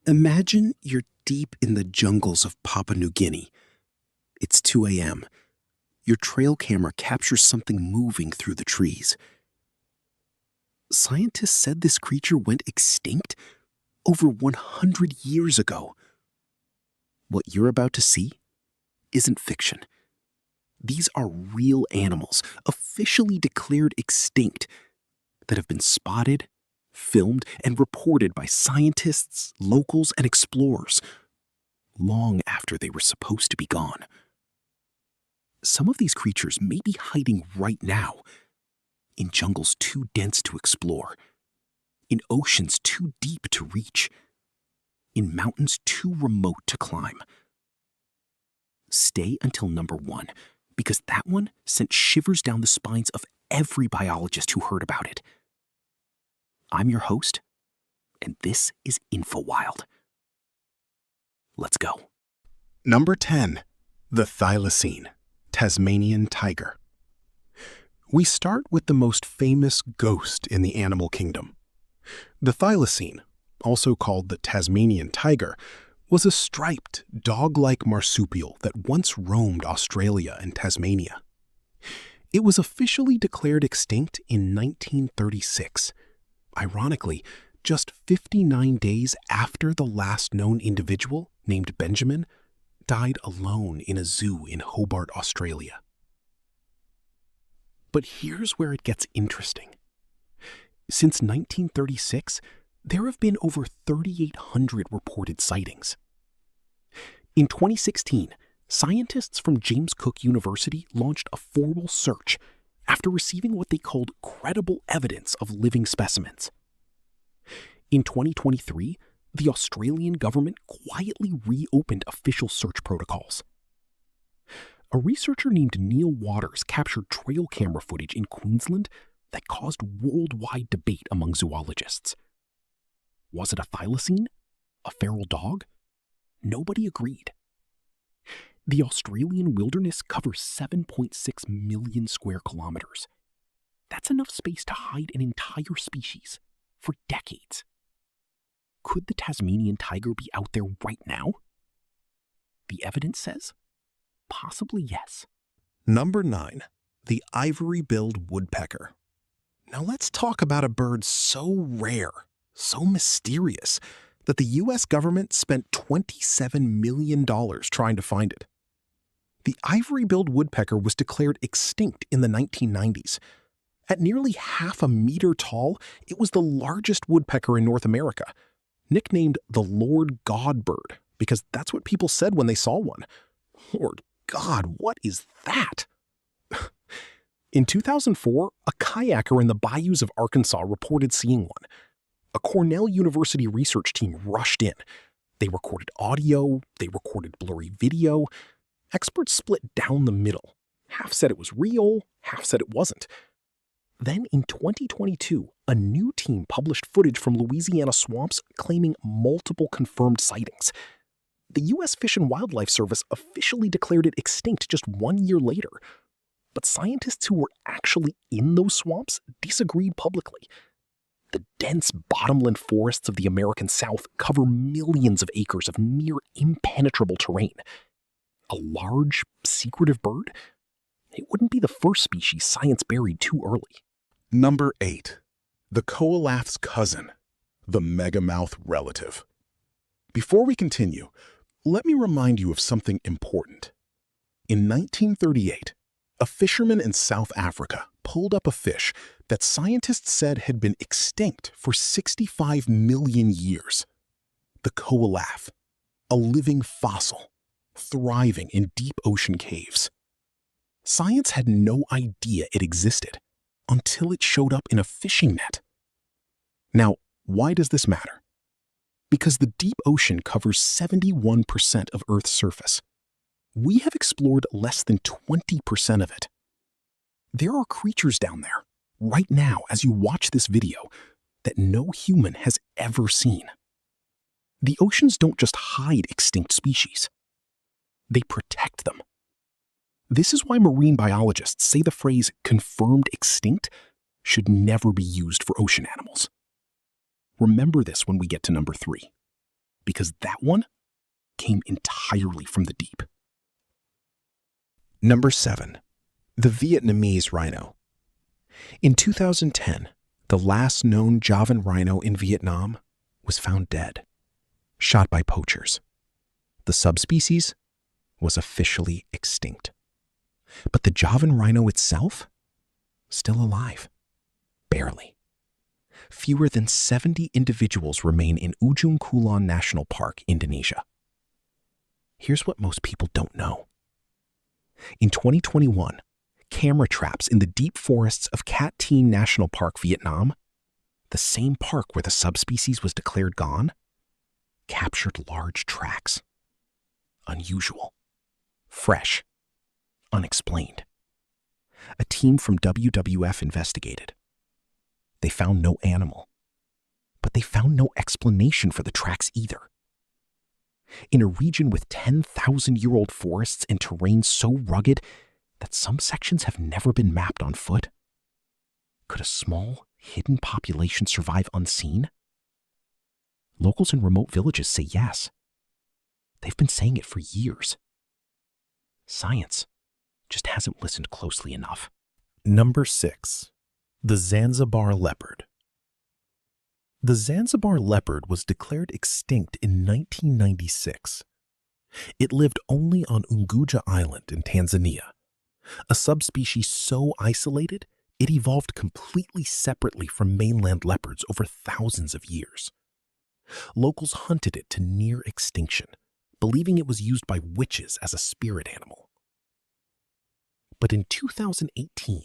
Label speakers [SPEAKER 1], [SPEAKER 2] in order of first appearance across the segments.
[SPEAKER 1] Imagine you're deep in the jungles of Papua New Guinea. It's 2 a.m. Your trail camera captures something moving through the trees. Scientists said this creature went extinct over 100 years ago. What you're about to see isn't fiction. These are real animals, officially declared extinct, that have been spotted, filmed, and reported by scientists, locals, and explorers long after they were supposed to be gone. Some of these creatures may be hiding right now in jungles too dense to explore, in oceans too deep to reach, in mountains too remote to climb. Stay until number 1, because that one sent shivers down the spines of every biologist who heard about it. I'm your host, and this is InfoWild. Let's go.
[SPEAKER 2] Number 10. The Thylacine, Tasmanian Tiger. We start with the most famous ghost in the animal kingdom. The Thylacine, also called the Tasmanian Tiger, was a striped, dog-like marsupial that once roamed Australia and Tasmania. It was officially declared extinct in 1936. Ironically, just 59 days after the last known individual, named Benjamin, died alone in a zoo in Hobart, Australia. But here's where it gets interesting. Since 1936, there have been over 3,800 reported sightings. In 2016, scientists from James Cook University launched a formal search after receiving what they called credible evidence of living specimens. In 2023, the Australian government quietly reopened official search protocols. A researcher named Neil Waters captured trail camera footage in Queensland that caused worldwide debate among zoologists. Was it a thylacine? A feral dog? Nobody agreed. The Australian wilderness covers 7.6 million square kilometers. That's enough space to hide an entire species for decades. Could the Tasmanian tiger be out there right now? The evidence says, possibly yes. Number 9. The Ivory-Billed Woodpecker. Now let's talk about a bird so rare, so mysterious, that the U.S. government spent $27 million trying to find it. The Ivory-Billed Woodpecker was declared extinct in the 1990s. At nearly half a meter tall, it was the largest woodpecker in North America, nicknamed the Lord God bird, because that's what people said when they saw one. Lord God, what is that? In 2004, a kayaker in the bayous of Arkansas reported seeing one. A Cornell University research team rushed in. They recorded audio, they recorded blurry video. Experts split down the middle. Half said it was real, half said it wasn't. Then in 2022, a new team published footage from Louisiana swamps claiming multiple confirmed sightings. The U.S. Fish and Wildlife Service officially declared it extinct just 1 year later. But scientists who were actually in those swamps disagreed publicly. The dense bottomland forests of the American South cover millions of acres of near impenetrable terrain. A large, secretive bird? It wouldn't be the first species science buried too early. Number 8. The coelacanth's cousin, the megamouth relative. Before we continue, let me remind you of something important. In 1938, a fisherman in South Africa pulled up a fish that scientists said had been extinct for 65 million years. The coelacanth, a living fossil, thriving in deep ocean caves. Science had no idea it existed until it showed up in a fishing net. Now, why does this matter? Because the deep ocean covers 71% of Earth's surface. We have explored less than 20% of it. There are creatures down there, right now as you watch this video, that no human has ever seen. The oceans don't just hide extinct species. They protect them. This is why marine biologists say the phrase confirmed extinct should never be used for ocean animals. Remember this when we get to number 3. because that one came entirely from the deep. Number 7. The Vietnamese Rhino. In 2010, the last known Javan rhino in Vietnam was found dead, shot by poachers. The subspecies was officially extinct. But the Javan rhino itself, still alive. Barely. Fewer than 70 individuals remain in Ujung Kulon National Park, Indonesia. Here's what most people don't know. In 2021, camera traps in the deep forests of Cat Tien National Park, Vietnam, the same park where the subspecies was declared gone, captured large tracks. Unusual, fresh, unexplained. A team from WWF investigated. They found no animal, but they found no explanation for the tracks either. In a region with 10,000-year-old forests and terrain so rugged that some sections have never been mapped on foot, could a small, hidden population survive unseen? Locals in remote villages say yes. They've been saying it for years. Science just hasn't listened closely enough.
[SPEAKER 3] Number 6. The Zanzibar Leopard. The Zanzibar leopard was declared extinct in 1996. It lived only on Unguja Island in Tanzania, a subspecies so isolated it evolved completely separately from mainland leopards over thousands of years. Locals hunted it to near extinction, believing it was used by witches as a spirit animal. But in 2018,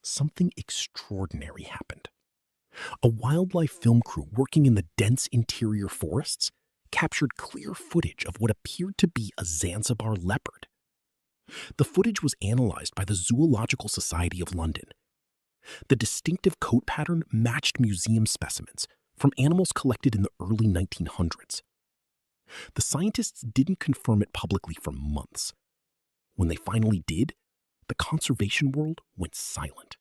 [SPEAKER 3] something extraordinary happened. A wildlife film crew working in the dense interior forests captured clear footage of what appeared to be a Zanzibar leopard. The footage was analyzed by the Zoological Society of London. The distinctive coat pattern matched museum specimens from animals collected in the early 1900s. The scientists didn't confirm it publicly for months. When they finally did, the conservation world went silent.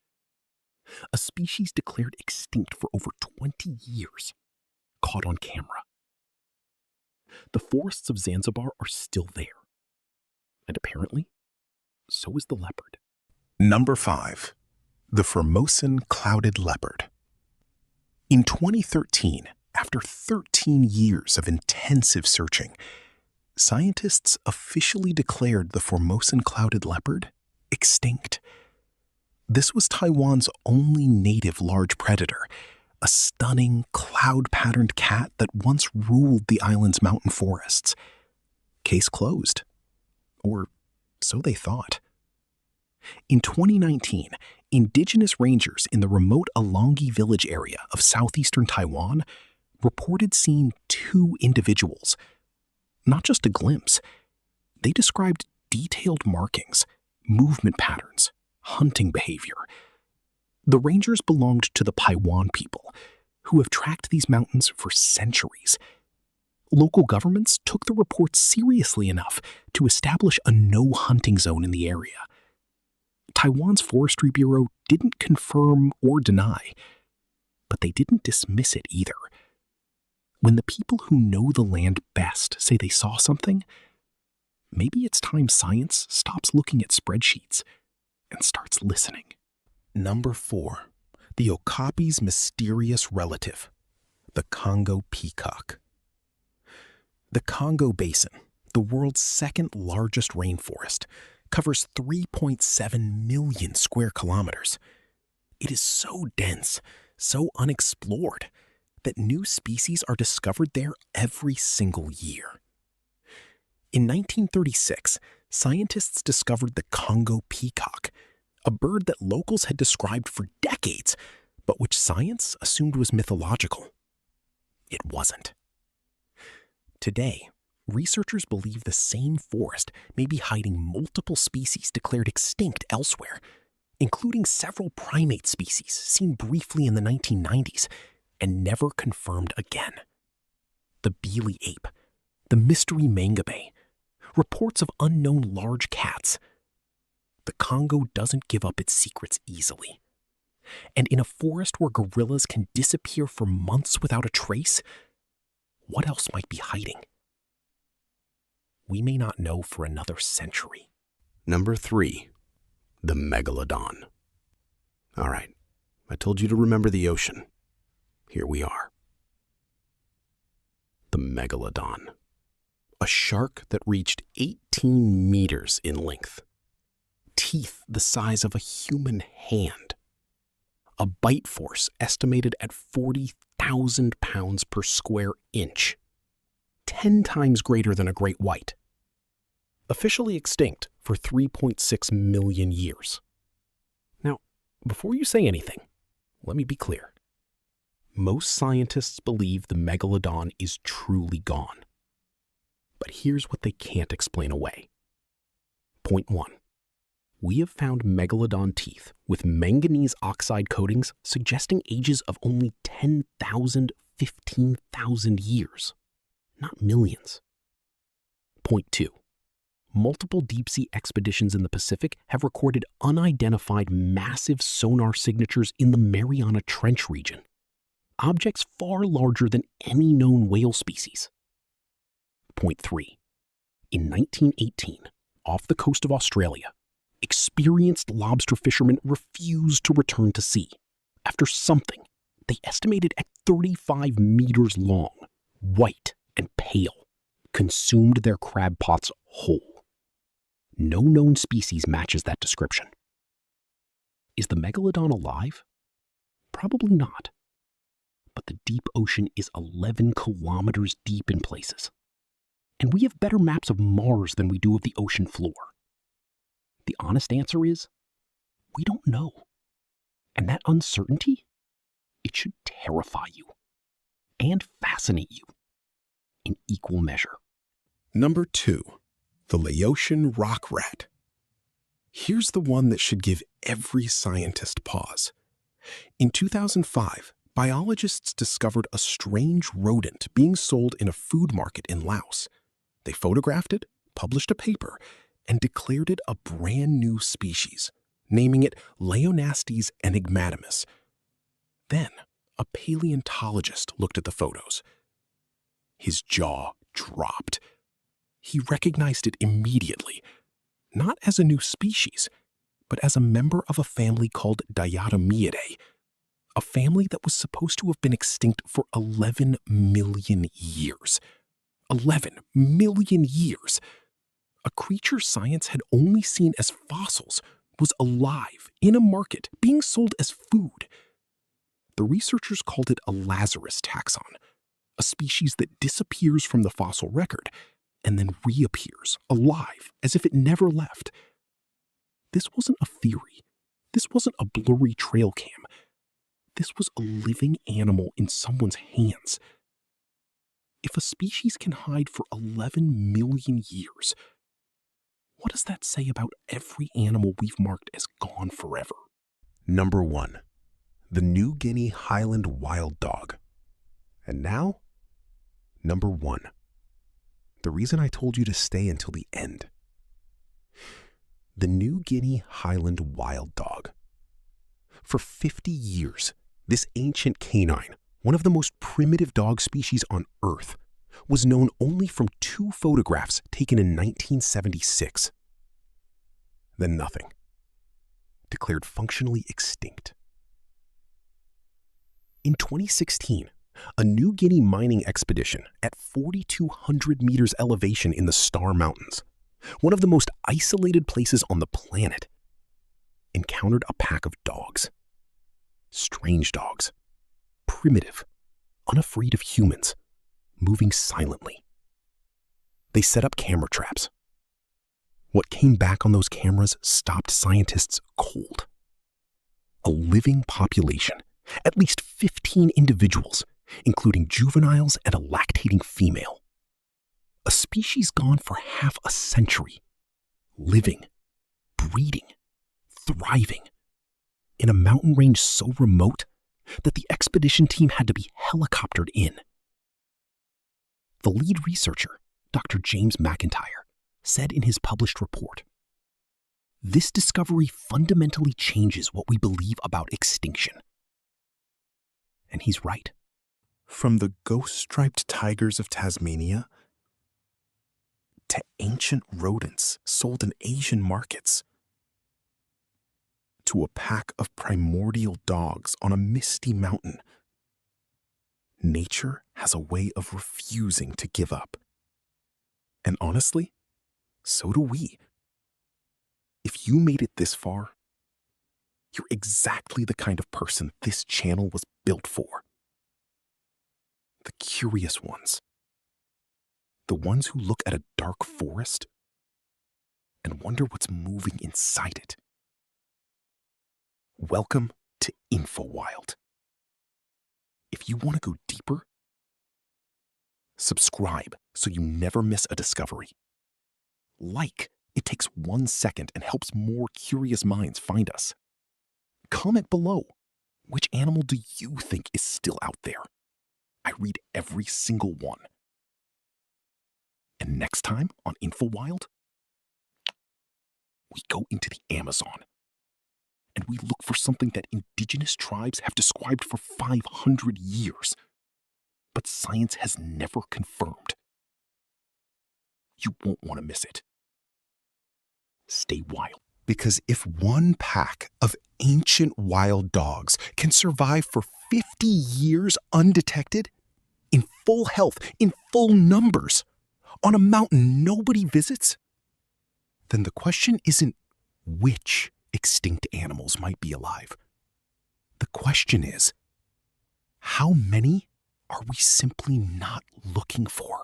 [SPEAKER 3] A species declared extinct for over 20 years, caught on camera. The forests of Zanzibar are still there. And apparently, so is the leopard.
[SPEAKER 2] Number 5. The Formosan clouded leopard. In 2013, after 13 years of intensive searching, scientists officially declared the Formosan clouded leopard extinct. This was Taiwan's only native large predator, a stunning, cloud-patterned cat that once ruled the island's mountain forests. Case closed. Or so they thought. In 2019, indigenous rangers in the remote Alongi village area of southeastern Taiwan reported seeing 2 individuals. Not just a glimpse. They described detailed markings, movement patterns, hunting behavior. The rangers belonged to the Paiwan people, who have tracked these mountains for centuries. Local governments took the reports seriously enough to establish a no-hunting zone in the area. Taiwan's Forestry Bureau didn't confirm or deny, but they didn't dismiss it either. When the people who know the land best say they saw something, maybe it's time science stops looking at spreadsheets and starts listening. Number 4. The okapi's mysterious relative, the Congo peacock. The Congo Basin, the world's second largest rainforest, covers 3.7 million square kilometers. It is so dense, so unexplored, that new species are discovered there every single year. In 1936, scientists discovered the Congo peacock, a bird that locals had described for decades, but which science assumed was mythological. It wasn't. Today, researchers believe the same forest may be hiding multiple species declared extinct elsewhere, including several primate species seen briefly in the 1990s and never confirmed again. The Beely ape, the mystery mangabe, reports of unknown large cats. The Congo doesn't give up its secrets easily. And in a forest where gorillas can disappear for months without a trace, what else might be hiding? We may not know for another century.
[SPEAKER 1] Number 3, the Megalodon. All right, I told you to remember the ocean. Here we are. The Megalodon. A shark that reached 18 meters in length. Teeth the size of a human hand. A bite force estimated at 40,000 pounds per square inch. 10 times greater than a great white. Officially extinct for 3.6 million years. Now, before you say anything, let me be clear. Most scientists believe the Megalodon is truly gone. But here's what they can't explain away. Point 1. We have found Megalodon teeth with manganese oxide coatings suggesting ages of only 10,000, 15,000 years, not millions. Point 2. Multiple deep-sea expeditions in the Pacific have recorded unidentified massive sonar signatures in the Mariana Trench region. Objects far larger than any known whale species. Point 3. In 1918, off the coast of Australia, experienced lobster fishermen refused to return to sea after something they estimated at 35 meters long, white and pale, consumed their crab pots whole. No known species matches that description. Is the Megalodon alive? Probably not. But the deep ocean is 11 kilometers deep in places. And we have better maps of Mars than we do of the ocean floor. The honest answer is, we don't know. And that uncertainty, it should terrify you and fascinate you in equal measure. Number 2, the Laotian Rock Rat. Here's the one that should give every scientist pause. In 2005, biologists discovered a strange rodent being sold in a food market in Laos. They photographed it, published a paper, and declared it a brand new species, naming it Leonastes enigmatimus. Then, a paleontologist looked at the photos. His jaw dropped. He recognized it immediately, not as a new species, but as a member of a family called Diatomiidae, a family that was supposed to have been extinct for 11 million years. 11 million years! A creature science had only seen as fossils was alive in a market being sold as food. The researchers called it a Lazarus taxon, a species that disappears from the fossil record and then reappears alive as if it never left. This wasn't a theory. This wasn't a blurry trail cam. This was a living animal in someone's hands. If a species can hide for 11 million years, what does that say about every animal we've marked as gone forever? Number 1, the New Guinea Highland wild dog. And now, number 1, the reason I told you to stay until the end. The New Guinea Highland wild dog. For 50 years, this ancient canine, one of the most primitive dog species on Earth, was known only from 2 photographs taken in 1976. Then nothing. Declared functionally extinct. In 2016, a New Guinea mining expedition at 4,200 meters elevation in the Star Mountains, one of the most isolated places on the planet, encountered a pack of dogs. Strange dogs. Primitive. Unafraid of humans. Moving silently. They set up camera traps. What came back on those cameras stopped scientists cold. A living population, at least 15 individuals, including juveniles and a lactating female. A species gone for half a century, living, breeding, thriving, in a mountain range so remote that the expedition team had to be helicoptered in. The lead researcher, Dr. James McIntyre, said in his published report, "This discovery fundamentally changes what we believe about extinction." And he's right.
[SPEAKER 3] From the ghost-striped tigers of Tasmania to ancient rodents sold in Asian markets, to a pack of primordial dogs on a misty mountain, nature has a way of refusing to give up. And honestly, so do we. If you made it this far, you're exactly the kind of person this channel was built for. The curious ones. The ones who look at a dark forest and wonder what's moving inside it. Welcome to InfoWild. If you want to go deeper, subscribe so you never miss a discovery. Like, it takes 1 second and helps more curious minds find us. Comment below, which animal do you think is still out there? I read every single one. And next time on InfoWild, we go into the Amazon and we look for something that indigenous tribes have described for 500 years, but science has never confirmed. You won't want to miss it. Stay wild. Because if one pack of ancient wild dogs can survive for 50 years undetected, in full health, in full numbers, on a mountain nobody visits, then the question isn't which extinct animals might be alive. The question is, how many are we simply not looking for?